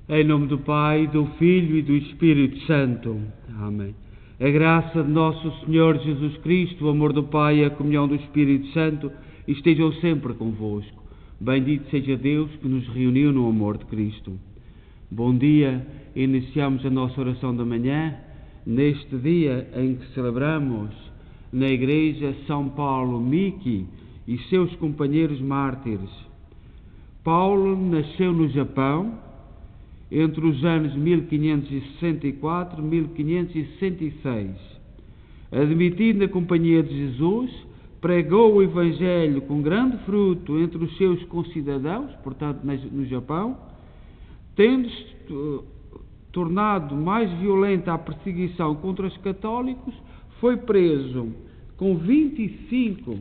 Em nome do Pai, do Filho e do Espírito Santo. Amém. A graça de nosso Senhor Jesus Cristo, o amor do Pai e a comunhão do Espírito Santo estejam sempre convosco. Bendito seja Deus que nos reuniu no amor de Cristo. Bom dia, iniciamos a nossa oração da manhã, neste dia em que celebramos na Igreja São Paulo Miki e seus companheiros mártires. Paulo nasceu no Japão entre os anos 1564 e 1566. Admitido na companhia de Jesus, pregou o Evangelho com grande fruto entre os seus concidadãos, portanto no Japão, tendo-se tornado mais violenta a perseguição contra os católicos, foi preso com 25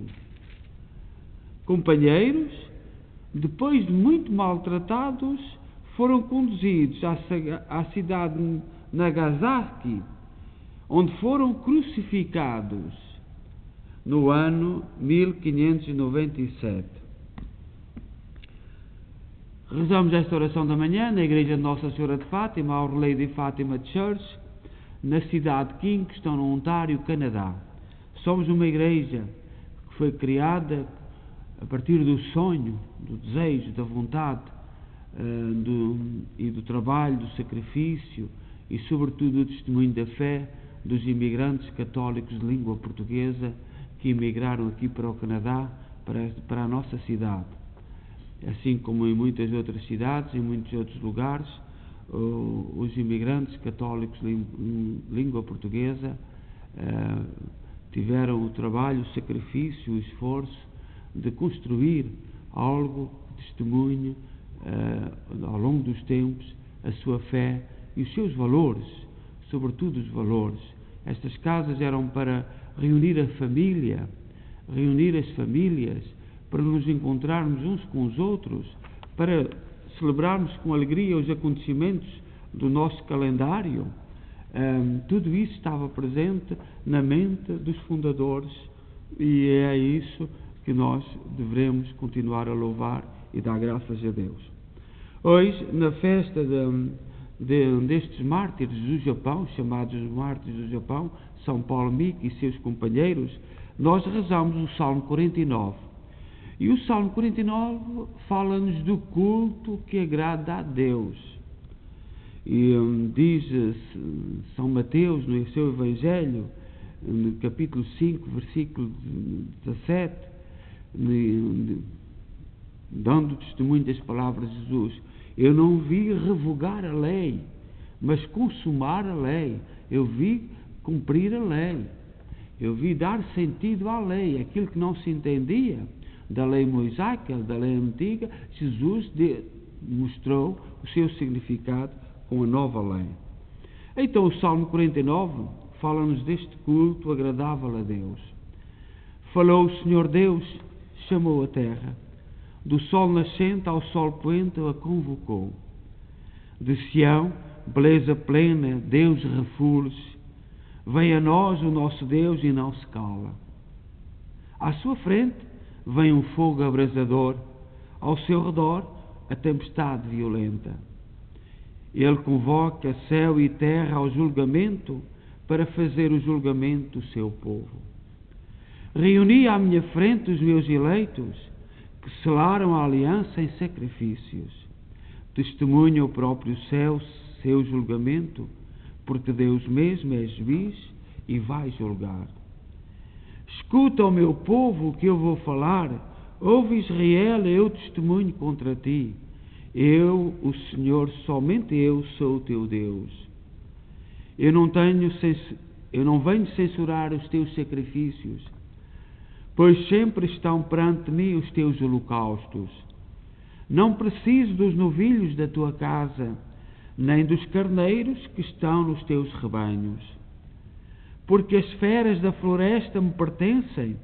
companheiros. Depois de muito maltratados, foram conduzidos à cidade de Nagasaki, onde foram crucificados no ano 1597. Rezamos esta oração da manhã na Igreja de Nossa Senhora de Fátima, Our Lady Fatima Church, na cidade de Kingston, no Ontário, Canadá. Somos uma igreja que foi criada a partir do sonho, do desejo, da vontade e do trabalho, do sacrifício e, sobretudo, do testemunho da fé dos imigrantes católicos de língua portuguesa que emigraram aqui para o Canadá, para a nossa cidade. Assim como em muitas outras cidades, em muitos outros lugares, os imigrantes católicos de língua portuguesa tiveram o trabalho, o sacrifício, o esforço de construir algo, testemunho, ao longo dos tempos, a sua fé e os seus valores, sobretudo os valores. Estas casas eram para reunir a família, reunir as famílias, para nos encontrarmos uns com os outros, para celebrarmos com alegria os acontecimentos do nosso calendário. Tudo isso estava presente na mente dos fundadores e é isso que nós devemos continuar a louvar e dar graças a Deus. Hoje, na festa destes mártires do Japão, chamados os mártires do Japão, São Paulo Miki e seus companheiros, nós rezamos o Salmo 49. E o Salmo 49 fala-nos do culto que agrada a Deus. E diz São Mateus, no seu Evangelho, no capítulo 5, versículo 17, dando testemunho das palavras de Jesus: eu não vi revogar a lei, mas consumar a lei. Eu vi cumprir a lei. Eu vi dar sentido à lei. Aquilo que não se entendia da lei mosaica, da lei antiga, Jesus mostrou o seu significado com a nova lei. Então o Salmo 49 fala-nos deste culto agradável a Deus. Falou o Senhor Deus, chamou a terra. Do sol nascente ao sol poente a convocou. De Sião, beleza plena, Deus refulge. Vem a nós o nosso Deus e não se cala. À sua frente vem um fogo abrasador, ao seu redor a tempestade violenta. Ele convoca céu e terra ao julgamento, para fazer o julgamento do seu povo. Reuni à minha frente os meus eleitos, que selaram a aliança em sacrifícios. Testemunha o próprio céu seu julgamento, porque Deus mesmo é juiz e vai julgar. Escuta, ó meu povo, que eu vou falar. Ouve, Israel, eu testemunho contra ti. Eu, o Senhor, somente eu sou o teu Deus. Eu não venho censurar os teus sacrifícios, pois sempre estão perante mim os teus holocaustos. Não preciso dos novilhos da tua casa, nem dos carneiros que estão nos teus rebanhos. Porque as feras da floresta me pertencem,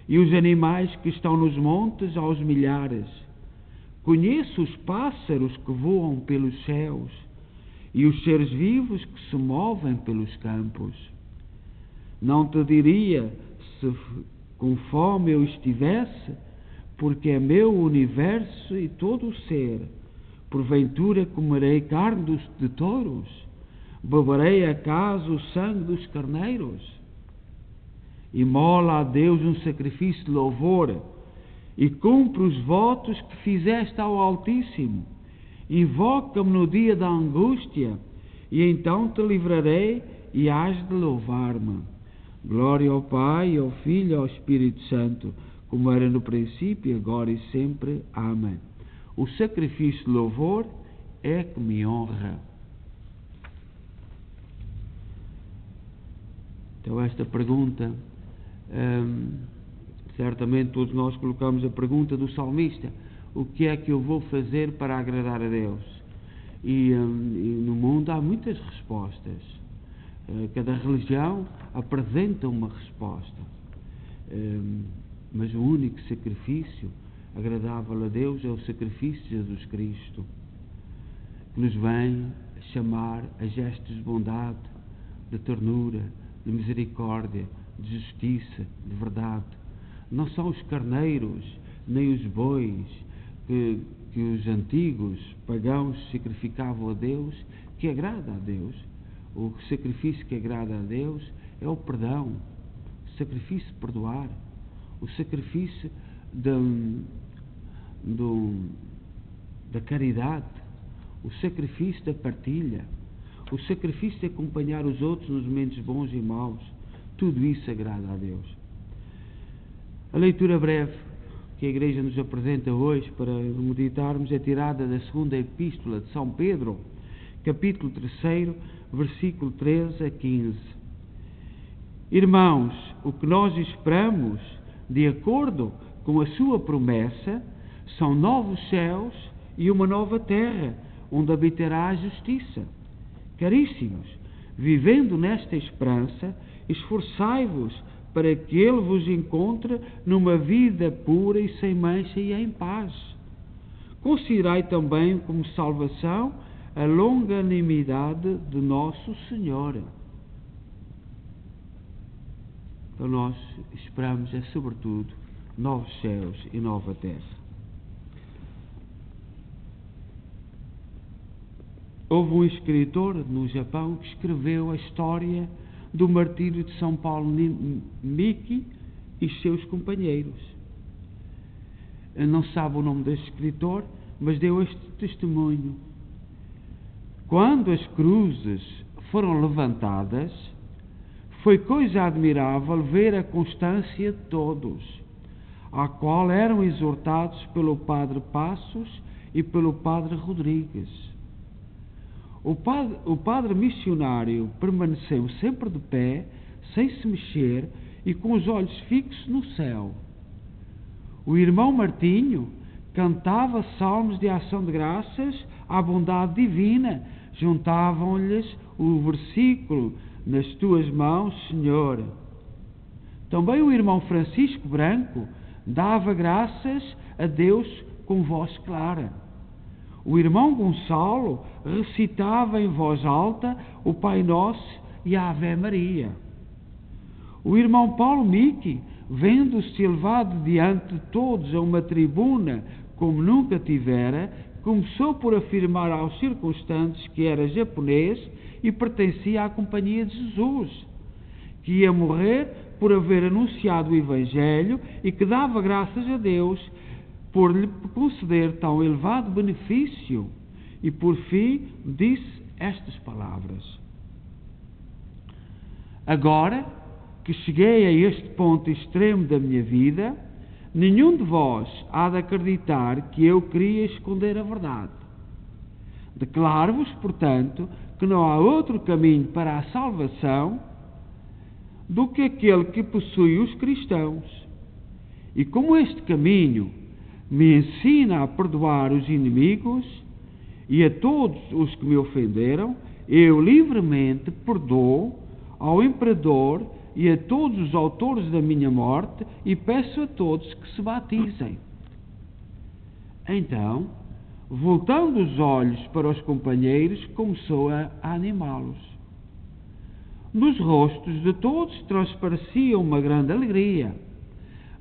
e os animais que estão nos montes aos milhares. Conheço os pássaros que voam pelos céus, e os seres vivos que se movem pelos campos. Não te diria se com fome eu estivesse, porque é meu o universo e todo o ser, Porventura comerei carne de touros? Beberei acaso o sangue dos carneiros? Imola a Deus um sacrifício de louvor e cumpre os votos que fizeste ao Altíssimo. Invoca-me no dia da angústia e então te livrarei e hás de louvar-me. Glória ao Pai, ao Filho e ao Espírito Santo, como era no princípio, agora e sempre. Amém. O sacrifício de louvor é que me honra. Então esta pergunta, certamente todos nós colocamos a pergunta do salmista: o que é que eu vou fazer para agradar a Deus? E no mundo há muitas respostas. Cada religião apresenta uma resposta. Mas o único sacrifício agradável a Deus é o sacrifício de Jesus Cristo, que nos vem chamar a gestos de bondade, de ternura, de misericórdia, de justiça, de verdade. Não são os carneiros, nem os bois que os antigos pagãos sacrificavam a Deus, que agrada a Deus. O sacrifício que agrada a Deus é o perdão, o sacrifício de perdoar, o sacrifício da caridade, o sacrifício da partilha, o sacrifício de acompanhar os outros nos momentos bons e maus. Tudo isso agrada a Deus. A leitura breve que a Igreja nos apresenta hoje para meditarmos é tirada da segunda epístola de São Pedro, capítulo 3, versículo 13 a 15. Irmãos, o que nós esperamos, de acordo com a sua promessa, são novos céus e uma nova terra, onde habitará a justiça. Caríssimos, vivendo nesta esperança, esforçai-vos para que Ele vos encontre numa vida pura e sem mancha e em paz. Considerai também como salvação a longanimidade de nosso Senhor. Então nós esperamos, sobretudo, novos céus e nova terra. Houve um escritor no Japão que escreveu a história do martírio de São Paulo Miki e seus companheiros. Não sabe o nome deste escritor, mas deu este testemunho. Quando as cruzes foram levantadas, foi coisa admirável ver a constância de todos, à qual eram exortados pelo padre Passos e pelo padre Rodrigues. O padre missionário permaneceu sempre de pé, sem se mexer e com os olhos fixos no céu. O irmão Martinho cantava salmos de ação de graças à bondade divina. Juntavam-lhes o versículo: nas tuas mãos, Senhor. Também o irmão Francisco Branco dava graças a Deus com voz clara. O irmão Gonçalo recitava em voz alta o Pai Nosso e a Ave Maria. O irmão Paulo Miki, vendo-se elevado diante de todos a uma tribuna como nunca tivera, começou por afirmar aos circunstantes que era japonês e pertencia à Companhia de Jesus, que ia morrer por haver anunciado o Evangelho e que dava graças a Deus por lhe conceder tão elevado benefício, e por fim disse estas palavras: agora que cheguei a este ponto extremo da minha vida, nenhum de vós há de acreditar que eu queria esconder a verdade. Declaro-vos, portanto, que não há outro caminho para a salvação do que aquele que possui os cristãos. E como este caminho me ensina a perdoar os inimigos e a todos os que me ofenderam, eu livremente perdoo ao imperador e a todos os autores da minha morte e peço a todos que se batizem. Então, voltando os olhos para os companheiros, começou a animá-los. Nos rostos de todos transparecia uma grande alegria,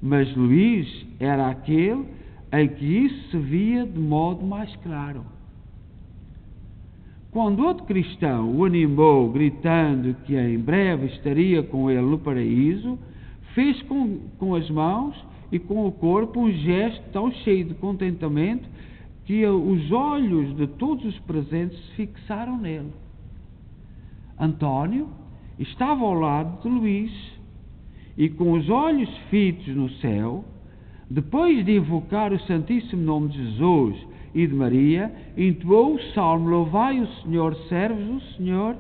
mas Luís era aquele em que isso se via de modo mais claro. Quando outro cristão o animou, gritando que em breve estaria com ele no paraíso, fez com as mãos e com o corpo um gesto tão cheio de contentamento que os olhos de todos os presentes se fixaram nele. Antônio estava ao lado de Luís e, com os olhos fitos no céu, depois de invocar o Santíssimo Nome de Jesus e de Maria, entoou o salmo Louvai o Senhor, servos o Senhor,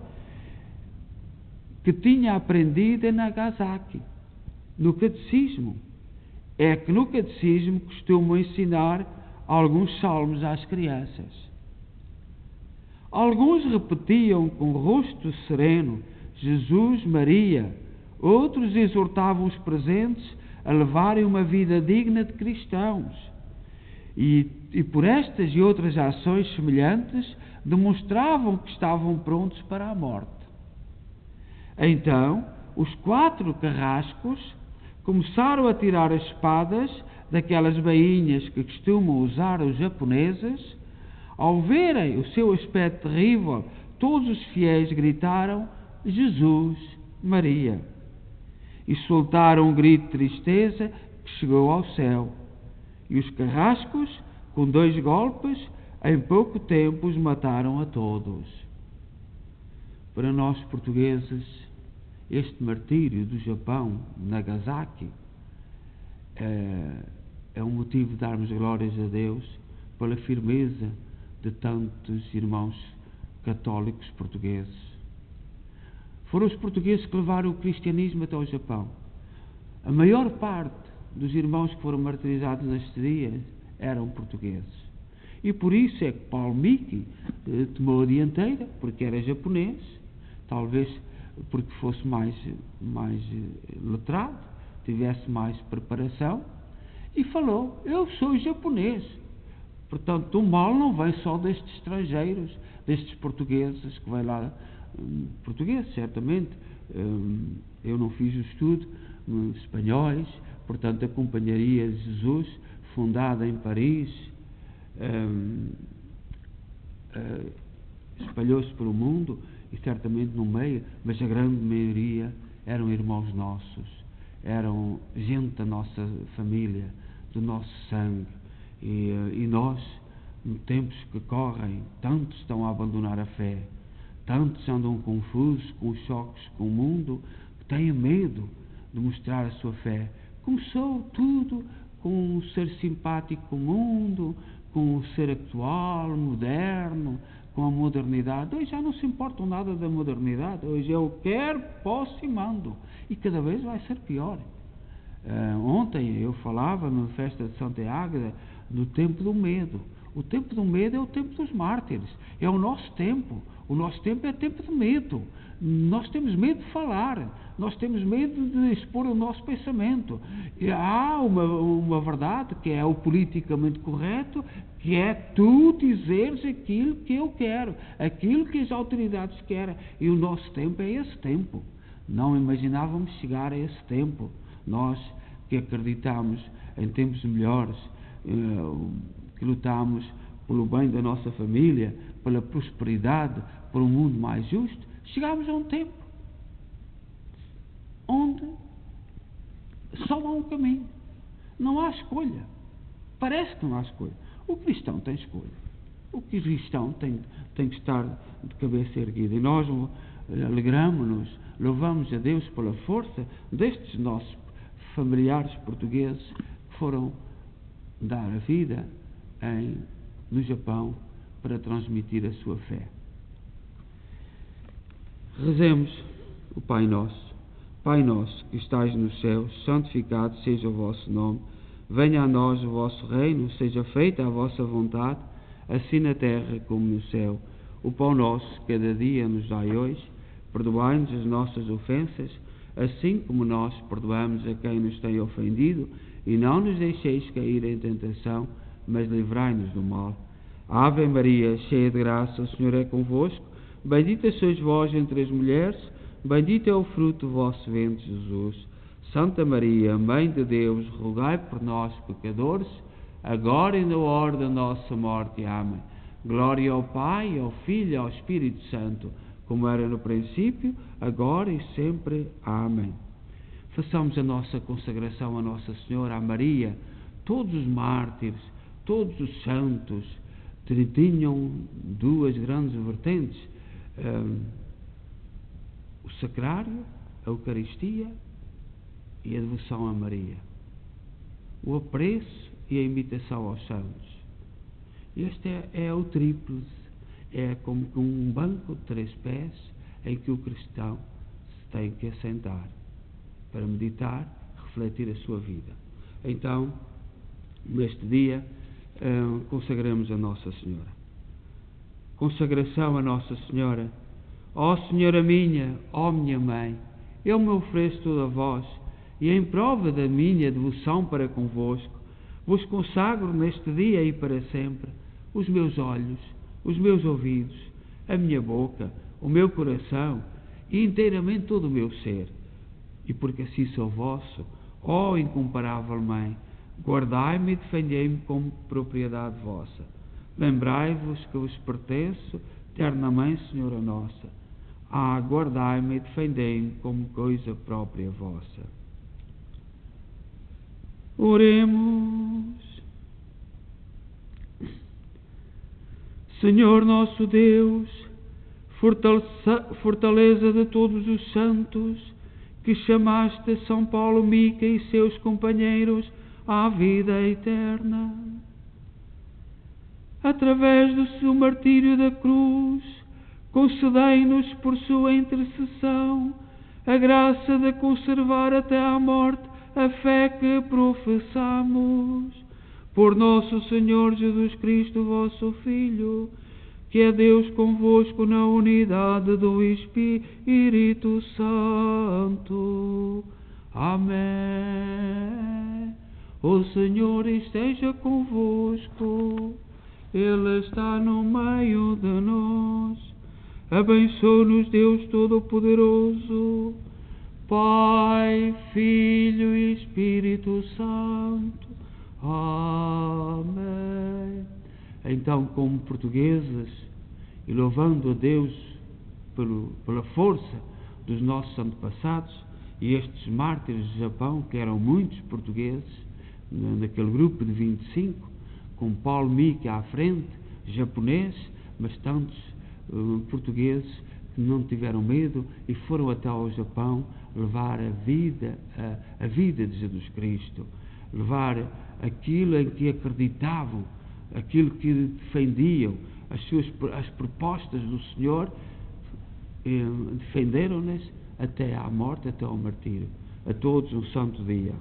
que tinha aprendido em Nagasaki, no catecismo. É que no catecismo costumam ensinar alguns salmos às crianças. Alguns repetiam com rosto sereno Jesus, Maria, outros exortavam os presentes a levarem uma vida digna de cristãos. E por estas e outras ações semelhantes demonstravam que estavam prontos para a morte. Então, os 4 carrascos começaram a tirar as espadas daquelas bainhas que costumam usar os japoneses. Ao verem o seu aspecto terrível, todos os fiéis gritaram Jesus, Maria, e soltaram um grito de tristeza que chegou ao céu. E os carrascos, com 2 golpes, em pouco tempo os mataram a todos. Para nós portugueses, este martírio do Japão, Nagasaki, é um motivo de darmos glórias a Deus pela firmeza de tantos irmãos católicos portugueses. Foram os portugueses que levaram o cristianismo até o Japão. A maior parte dos irmãos que foram martirizados nestes dias eram portugueses. E por isso é que Paulo Miki tomou a dianteira, porque era japonês, talvez porque fosse mais letrado, tivesse mais preparação, e falou: eu sou japonês. Portanto, o mal não vem só destes estrangeiros, destes portugueses que vêm lá, portugueses, certamente. Eu não fiz o estudo, espanhóis, portanto, a Companhia de Jesus, fundada em Paris, espalhou-se pelo mundo e certamente no meio, mas a grande maioria eram irmãos nossos, eram gente da nossa família, do nosso sangue. E nós, nos tempos que correm, tantos estão a abandonar a fé, tantos andam confusos com os choques com o mundo, que têm medo de mostrar a sua fé. Começou tudo com o ser simpático com o mundo, com o ser atual, moderno, com a modernidade. Hoje já não se importam nada da modernidade. Hoje eu quero, posso e mando. E cada vez vai ser pior. Ontem eu falava na festa de Santa Águeda do tempo do medo. O tempo do medo é o tempo dos mártires. É o nosso tempo. O nosso tempo é tempo de medo. Nós temos medo de falar. Nós temos medo de expor o nosso pensamento. E há uma verdade que é o politicamente correto, que é tu dizeres aquilo que eu quero, aquilo que as autoridades querem. E o nosso tempo é esse tempo. Não imaginávamos chegar a esse tempo. Nós que acreditamos em tempos melhores, que lutamos pelo bem da nossa família, pela prosperidade, por um mundo mais justo, chegámos a um tempo onde só há um caminho. Não há escolha. Parece que não há escolha. O cristão tem escolha. O cristão tem que estar de cabeça erguida. E nós alegramos-nos, louvamos a Deus pela força destes nossos familiares portugueses que foram dar a vida no Japão para transmitir a sua fé. Rezemos o Pai Nosso. Pai Nosso, que estais no céu, santificado seja o vosso nome. Venha a nós o vosso reino, seja feita a vossa vontade, assim na terra como no céu. O pão nosso, cada dia, nos dai hoje. Perdoai-nos as nossas ofensas, assim como nós perdoamos a quem nos tem ofendido, e não nos deixeis cair em tentação, mas livrai-nos do mal. Ave Maria, cheia de graça, o Senhor é convosco. Bendita sois vós entre as mulheres, bendito é o fruto do vosso ventre, Jesus. Santa Maria, Mãe de Deus, rogai por nós, pecadores, agora e na hora da nossa morte. Amém. Glória ao Pai, ao Filho e ao Espírito Santo, como era no princípio, agora e sempre. Amém. Façamos a nossa consagração a Nossa Senhora, a Maria. Todos os mártires, todos os santos tinham duas grandes vertentes: o sacrário, a Eucaristia e a devoção a Maria, o apreço e a imitação aos santos. Este é o tríplice, é como um banco de 3 pés em que o cristão se tem que assentar para meditar, refletir a sua vida. Então, neste dia, consagramos a Nossa Senhora. Consagração a Nossa Senhora. Ó Senhora minha, ó minha Mãe, eu me ofereço toda a vós, e em prova da minha devoção para convosco, vos consagro neste dia e para sempre os meus olhos, os meus ouvidos, a minha boca, o meu coração e inteiramente todo o meu ser. E porque assim sou vosso, ó incomparável Mãe, guardai-me e defendei-me como propriedade vossa. Lembrai-vos que vos pertenço, terna Mãe, Senhora nossa. Guardai-me e defendei-me como coisa própria vossa. Oremos. Senhor nosso Deus, fortaleza de todos os santos, que chamaste São Paulo Mica e seus companheiros à vida eterna. Através do seu martírio da cruz, concedei-nos por sua intercessão a graça de conservar até à morte a fé que professamos. Por nosso Senhor Jesus Cristo, vosso Filho, que é Deus convosco na unidade do Espírito Santo. Amém. O Senhor esteja convosco, Ele está no meio de nós. Abençoe-nos Deus Todo-Poderoso, Pai, Filho e Espírito Santo. Amém. Então, como portugueses, e louvando a Deus pela força dos nossos antepassados e estes mártires do Japão, que eram muitos portugueses, naquele grupo de 25, com Paulo Mica à frente, japonês, mas tantos portugueses que não tiveram medo e foram até ao Japão levar a vida de Jesus Cristo, levar aquilo em que acreditavam, aquilo que defendiam, as propostas do Senhor, defenderam-nas até à morte, até ao martírio. A todos um santo dia.